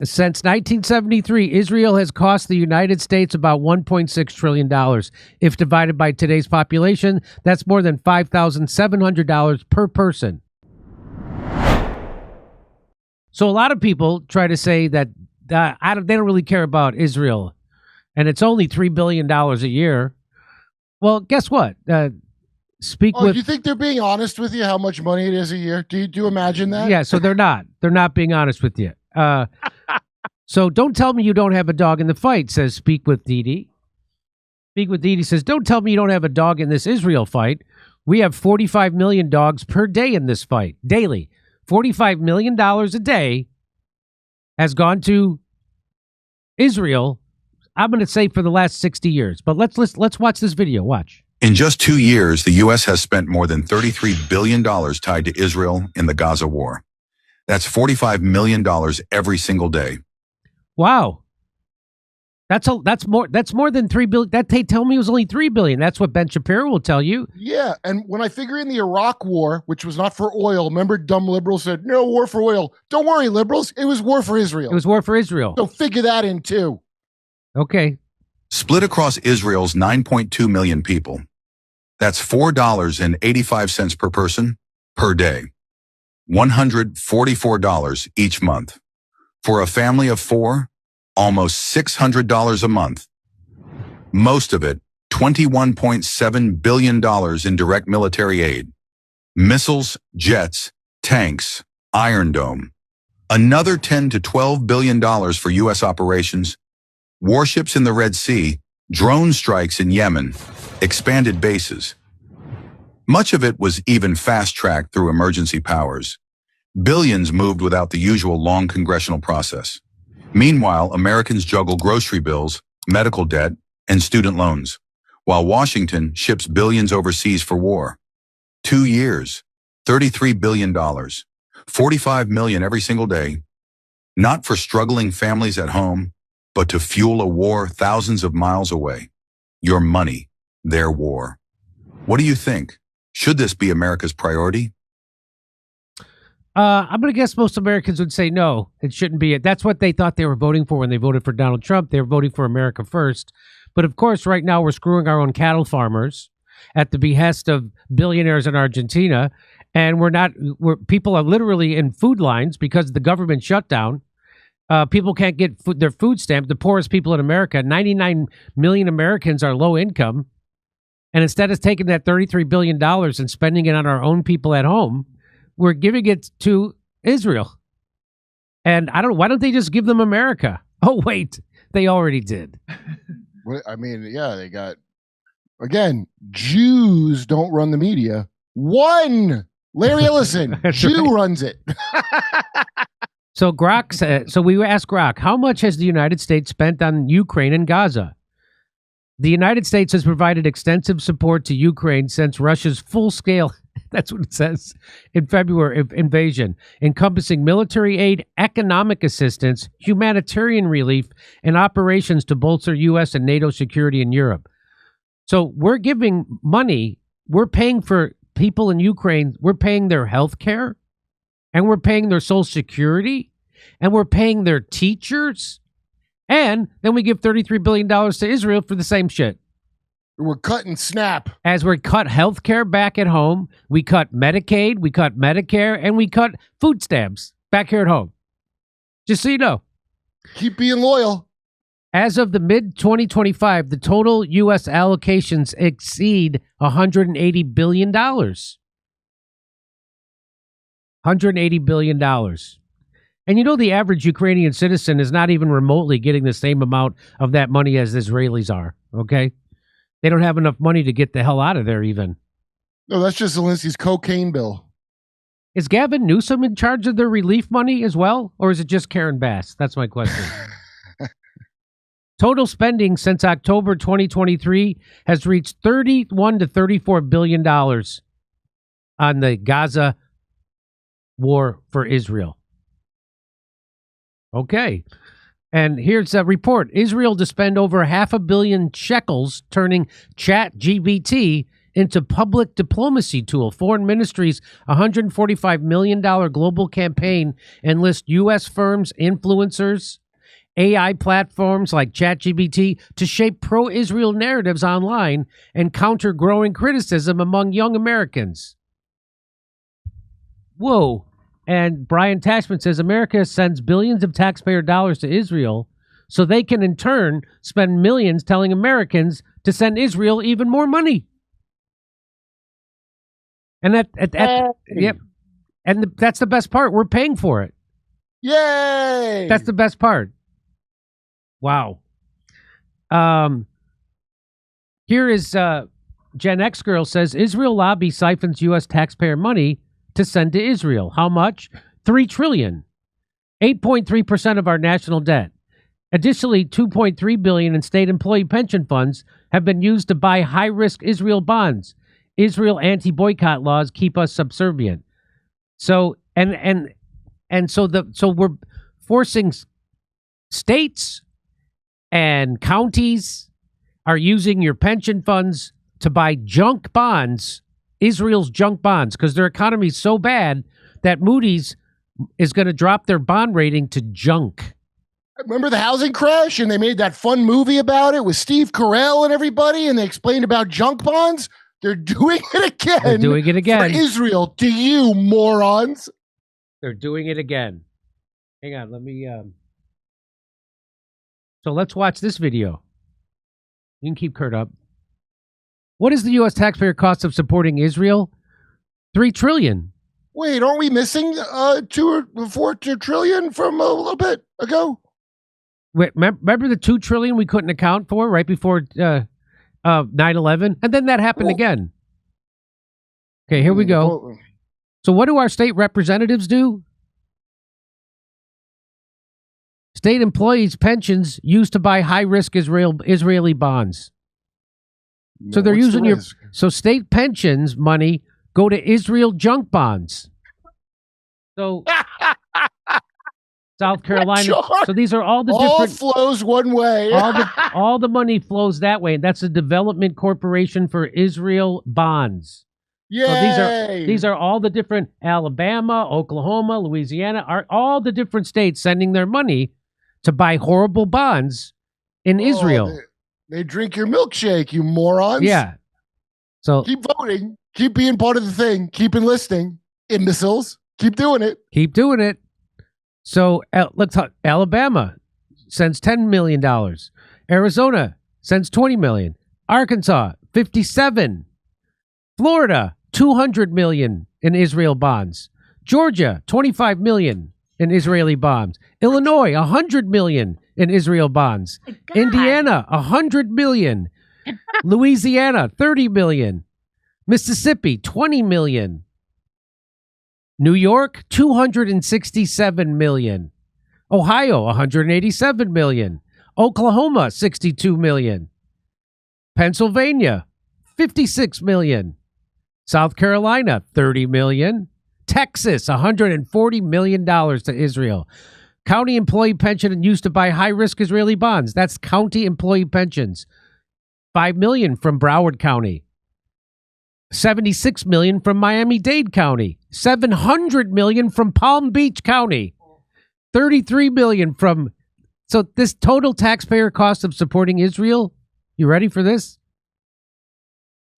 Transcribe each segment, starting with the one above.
Since 1973, Israel has cost the United States about $1.6 trillion. If divided by today's population, that's more than $5,700 per person. So a lot of people try to say that they don't really care about Israel, and it's only $3 billion a year. Well, guess what? Do you think they're being honest with you how much money it is a year? Do you imagine that? Yeah, so they're not. They're not being honest with you. So don't tell me you don't have a dog in the fight, says Speak with Dede. Speak with Dede says, don't tell me you don't have a dog in this Israel fight. We have 45 million dogs per day in this fight, daily. $45 million a day has gone to Israel, I'm going to say for the last 60 years. But let's watch this video. Watch. In just 2 years, the U.S. has spent more than $33 billion tied to Israel in the Gaza war. That's $45 million every single day. Wow. That's more than $3 billion. That they tell me it was only $3 billion. That's what Ben Shapiro will tell you. Yeah, and when I figure in the Iraq war, which was not for oil, remember dumb liberals said, no war for oil. Don't worry, liberals. It was war for Israel. It was war for Israel. So figure that in too. Okay. Split across Israel's 9.2 million people. That's $4.85 per person per day. $144 each month. For a family of 4, almost $600 a month. Most of it, $21.7 billion in direct military aid. Missiles, jets, tanks, Iron Dome. Another $10 to $12 billion for U.S. operations. Warships in the Red Sea, drone strikes in Yemen, expanded bases. Much of it was even fast-tracked through emergency powers. Billions moved without the usual long congressional process. Meanwhile, Americans juggle grocery bills, medical debt, and student loans, while Washington ships billions overseas for war. 2 years, $33 billion, $45 million every single day, not for struggling families at home, but to fuel a war thousands of miles away. Your money, their war. What do you think? Should this be America's priority? I'm going to guess most Americans would say no, it shouldn't be it. That's what they thought they were voting for when they voted for Donald Trump. They were voting for America first. But of course, right now we're screwing our own cattle farmers at the behest of billionaires in Argentina. And people are literally in food lines because of the government shutdown. People can't get their food stamps. The poorest people in America, 99 million Americans are low income. And instead of taking that $33 billion and spending it on our own people at home, we're giving it to Israel. And why don't they just give them America? Oh, wait, they already did. I mean, yeah, they got, again, Jews don't run the media. One, Larry Ellison, Jew right. runs it. So Grok said, so we asked Grok, how much has the United States spent on Ukraine and Gaza? The United States has provided extensive support to Ukraine since Russia's full-scale, that's what it says, in February invasion, encompassing military aid, economic assistance, humanitarian relief, and operations to bolster U.S. and NATO security in Europe. So we're giving money, we're paying for people in Ukraine, we're paying their health care, and we're paying their Social Security, and we're paying their teachers, and then we give $33 billion to Israel for the same shit. We're cutting SNAP. As we cut health care back at home, we cut Medicaid, we cut Medicare, and we cut food stamps back here at home. Just so you know. Keep being loyal. As of the mid-2025, the total U.S. allocations exceed $180 billion. $180 billion. And you know the average Ukrainian citizen is not even remotely getting the same amount of that money as Israelis are, okay? They don't have enough money to get the hell out of there even. No, that's just Zelensky's cocaine bill. Is Gavin Newsom in charge of the relief money as well? Or is it just Karen Bass? That's my question. Total spending since October 2023 has reached $31 to $34 billion on the Gaza war for Israel. Okay. And here's a report. Israel to spend over $500 million shekels turning ChatGPT into public diplomacy tool. Foreign Ministry's $145 million global campaign enlists U.S. firms, influencers, AI platforms like ChatGPT to shape pro-Israel narratives online and counter growing criticism among young Americans. Whoa. And Brian Tashman says America sends billions of taxpayer dollars to Israel so they can in turn spend millions telling Americans to send Israel even more money. And yep. And that's the best part. We're paying for it. Yay! That's the best part. Wow. Here is Gen X girl says Israel lobby siphons U.S. taxpayer money to send to Israel. How much? $3 trillion. 8.3% of our national debt. Additionally, $2.3 billion in state employee pension funds have been used to buy high-risk Israel bonds. Israel anti-boycott laws keep us subservient. So so we're forcing states and counties are using your pension funds to buy junk bonds, Israel's junk bonds, because their economy is so bad that Moody's is going to drop their bond rating to junk. Remember the housing crash, and they made that fun movie about it with Steve Carell and everybody, and they explained about junk bonds? They're doing it again. They're doing it again. For Israel, to you morons. They're doing it again. Hang on, let me... So let's watch this video. You can keep Kurt up. What is the U.S. taxpayer cost of supporting Israel? $3 trillion. Wait, aren't we missing $2 trillion from a little bit ago? Wait, remember the $2 trillion we couldn't account for right before 9/11, and then that happened again. Okay, here we go. So what do our state representatives do? State employees' pensions used to buy high-risk Israeli bonds. So they're using so state pensions money go to Israel junk bonds. So South Carolina. So these are all the different. All flows one way. all the money flows that way. That's a development corporation for Israel bonds. Yay! So these are all the different Alabama, Oklahoma, Louisiana, are all the different states sending their money to buy horrible bonds in Israel. They drink your milkshake, you morons. Yeah. So keep voting. Keep being part of the thing. Keep enlisting, imbeciles. Keep doing it. Keep doing it. So let's talk. Alabama sends $10 million. Arizona sends $20 million. Arkansas, $57. Florida, $200 million in Israel bonds. Georgia, $25 million in Israeli bonds. Illinois, $100 million in Israel bonds. Indiana, $100 million. Louisiana, $30 million. Mississippi, $20 million. New York, $267 million. Ohio, $187 million. Oklahoma, $62 million. Pennsylvania, $56 million. South Carolina, $30 million. Texas, $140 million to Israel. County employee pension and used to buy high-risk Israeli bonds. That's county employee pensions. $5 million from Broward County. $76 million from Miami-Dade County. $700 million from Palm Beach County. $33 million from... So this total taxpayer cost of supporting Israel, you ready for this?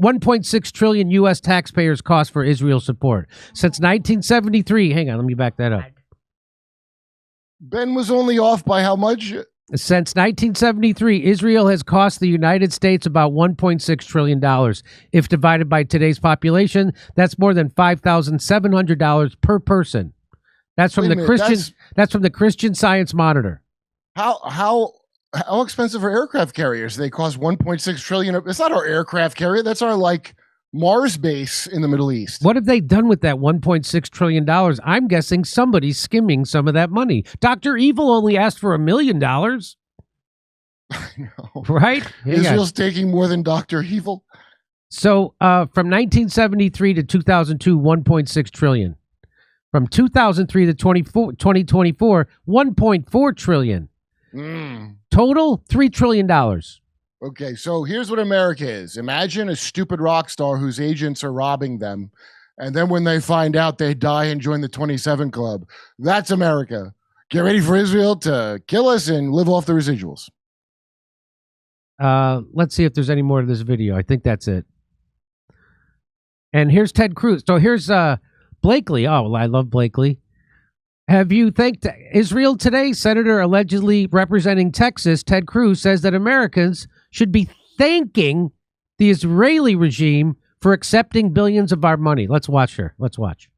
$1.6 trillion U.S. taxpayers cost for Israel support. Since 1973, hang on, let me back that up. Ben was only off by how much? Since 1973, Israel has cost the United States about $1.6 trillion. If divided by today's population, that's more than $5,700 per person. That's from That's from the Christian Science Monitor. How expensive are aircraft carriers? They cost $1.6 trillion. It's not our aircraft carrier. That's our Mars base in the Middle East. What have they done with that $1.6 trillion? I'm guessing somebody's skimming some of that money. Dr. Evil only asked for $1 million. I know. Right? Israel's taking more than Dr. Evil. So from 1973 to 2002, $1.6 trillion. From 2003 to 2024, $1.4 trillion. Total, $3 trillion. Okay, so here's what America is. Imagine a stupid rock star whose agents are robbing them, and then when they find out, they die and join the 27 Club. That's America. Get ready for Israel to kill us and live off the residuals. Let's see if there's any more to this video. I think that's it. And here's Ted Cruz. So here's Blakely. Oh, well, I love Blakely. Have you thanked Israel today? Senator allegedly representing Texas, Ted Cruz, says that Americans should be thanking the Israeli regime for accepting billions of our money. Let's watch her. Let's watch.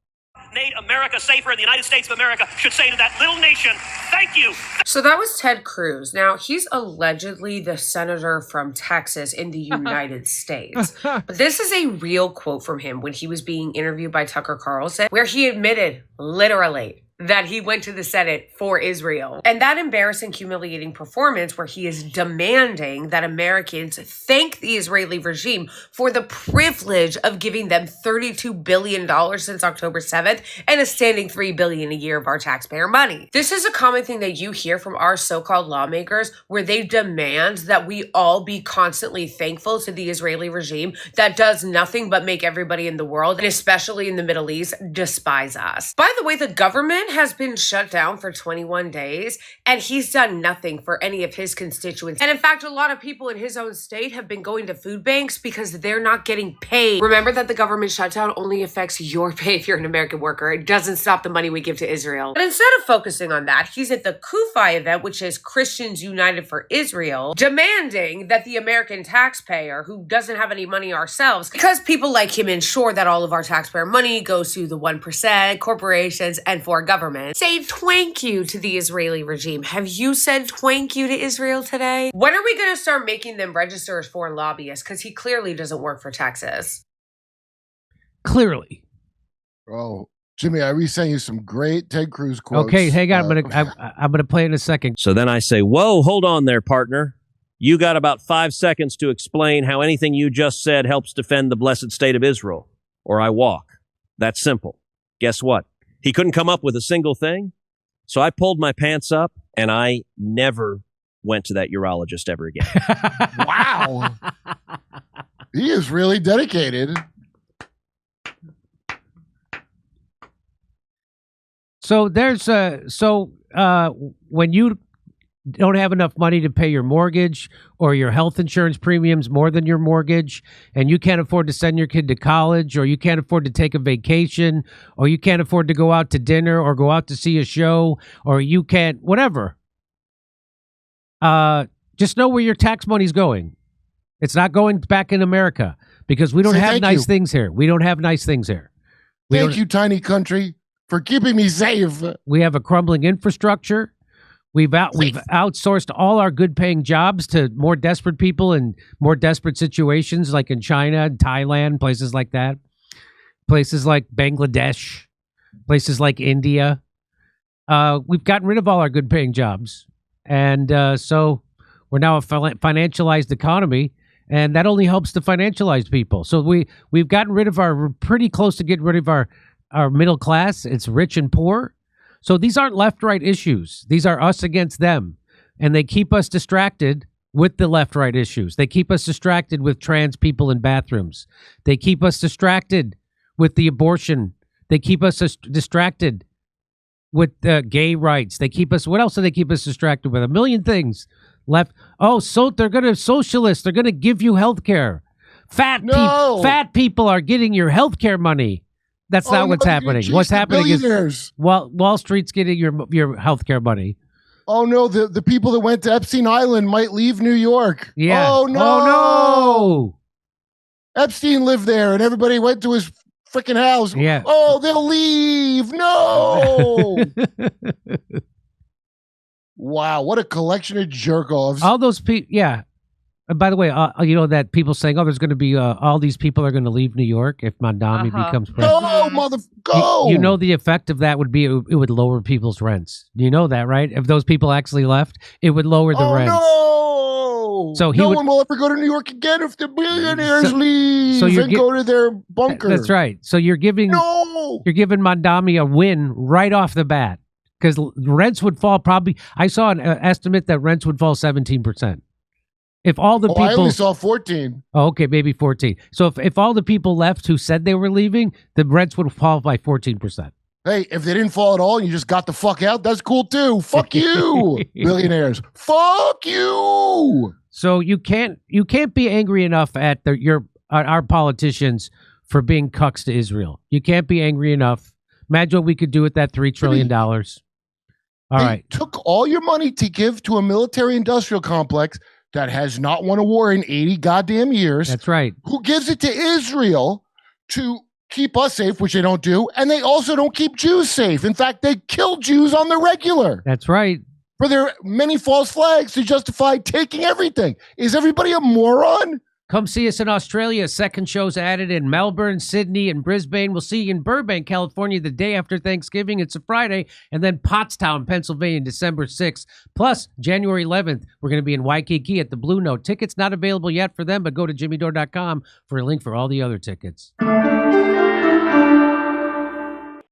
Made America safer, and the United States of America should say to that little nation, thank you. So that was Ted Cruz. Now, he's allegedly the senator from Texas in the United States. But this is a real quote from him when he was being interviewed by Tucker Carlson, where he admitted, literally, that he went to the Senate for Israel. And that embarrassing, humiliating performance where he is demanding that Americans thank the Israeli regime for the privilege of giving them $32 billion since October 7th and a standing $3 billion a year of our taxpayer money. This is a common thing that you hear from our so-called lawmakers where they demand that we all be constantly thankful to the Israeli regime that does nothing but make everybody in the world, and especially in the Middle East, despise us. By the way, the government has been shut down for 21 days, and he's done nothing for any of his constituents. And in fact, a lot of people in his own state have been going to food banks because they're not getting paid. Remember that the government shutdown only affects your pay if you're an American worker. It doesn't stop the money we give to Israel. But instead of focusing on that, he's at the Kufi event, which is Christians United for Israel, demanding that the American taxpayer, who doesn't have any money ourselves, because people like him ensure that all of our taxpayer money goes to the 1%, corporations, and for government, say thank you to the Israeli regime. Have you said thank you to Israel today? When are we going to start making them register as foreign lobbyists? Because he clearly doesn't work for Texas. Clearly. Oh, Jimmy, I resent you some great Ted Cruz quotes. Okay, hang on. I'm gonna play in a second. So then I say, whoa, hold on there, partner. You got about 5 seconds to explain how anything you just said helps defend the blessed state of Israel, or I walk. That's simple. Guess what? He couldn't come up with a single thing. So I pulled my pants up and I never went to that urologist ever again. Wow. He is really dedicated. So there's when you don't have enough money to pay your mortgage or your health insurance premiums more than your mortgage, and you can't afford to send your kid to college, or you can't afford to take a vacation, or you can't afford to go out to dinner or go out to see a show, or you can't, whatever. Just know where your tax money's going. It's not going back in America because we don't have nice things here. We don't have nice things here. Thank you, tiny country, for keeping me safe. We have a crumbling infrastructure. We've outsourced all our good-paying jobs to more desperate people in more desperate situations, like in China, Thailand, places like that, places like Bangladesh, places like India. We've gotten rid of all our good-paying jobs, and so we're now a financialized economy, and that only helps the financialized people. So we've gotten rid of we're pretty close to getting rid of our middle class. It's rich and poor. So these aren't left-right issues. These are us against them. And they keep us distracted with the left-right issues. They keep us distracted with trans people in bathrooms. They keep us distracted with the abortion. They keep us distracted with gay rights. They keep us, what else do they keep us distracted with? A million things left. Oh, so they're going to socialists. They're going to give you health care. Fat people are getting your health care money. That's not what's happening. What's happening is Wall Street's getting your healthcare money. Oh no, the people that went to Epstein Island might leave New York. Yeah. Oh no. Oh no. Epstein lived there and everybody went to his freaking house. Yeah. Oh, they'll leave. No. Wow, what a collection of jerk-offs. All those people, yeah. By the way, you know that people saying, "Oh, there's going to be all these people are going to leave New York if Mandami becomes president." Go, go! You know the effect of that would be it would lower people's rents. You know that, right? If those people actually left, it would lower the rents. No! So no one will ever go to New York again if the billionaires leave and go to their bunker. That's right. So you're giving Mandami a win right off the bat because rents would fall probably. I saw an estimate that rents would fall 17%. If all the I people, only saw 14. oh, okay, maybe 14. So if all the people left who said they were leaving, the rents would fall by 14%. Hey, if they didn't fall at all and you just got the fuck out, that's cool too. Fuck you, billionaires. Fuck you. So you can't be angry enough at our politicians for being cucks to Israel. You can't be angry enough. Imagine what we could do with that $3 trillion. All right. Took all your money to give to a military industrial complex that has not won a war in 80 goddamn years. That's right. Who gives it to Israel to keep us safe, which they don't do, and they also don't keep Jews safe. In fact, they kill Jews on the regular. That's right. For their many false flags to justify taking everything. Is everybody a moron? Come see us in Australia. Second show's added in Melbourne, Sydney, and Brisbane. We'll see you in Burbank, California, the day after Thanksgiving. It's a Friday. And then Pottstown, Pennsylvania, December 6th. Plus, January 11th, we're going to be in Waikiki at the Blue Note. Tickets not available yet for them, but go to jimmydore.com for a link for all the other tickets.